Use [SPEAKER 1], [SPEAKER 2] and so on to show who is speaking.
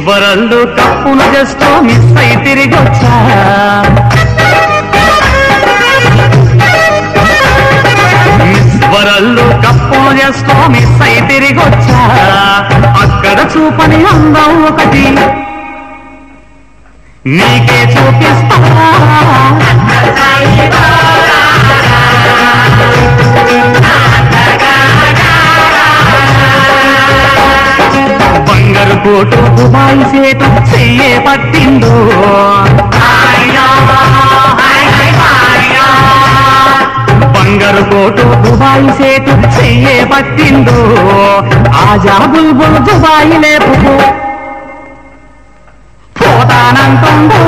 [SPEAKER 1] world కప్పులు just miss అయి తిరిగొచ్చా world కప్పులు జస్ట్ మిస్ అయి తిరిగొచ్చా అక్కడ చూపని అందం ఒకటి నీకే చూపిస్తా బంగారు కోటు దుబాయ్ సేటు చెయ్యే పట్టిందో బంగారు కోటు దుబాయ్ సేటు చెయ్యే పట్టిందో ఆజా బుల్బుల్ దుబాయ్ లేపుకు పోతానంటుందో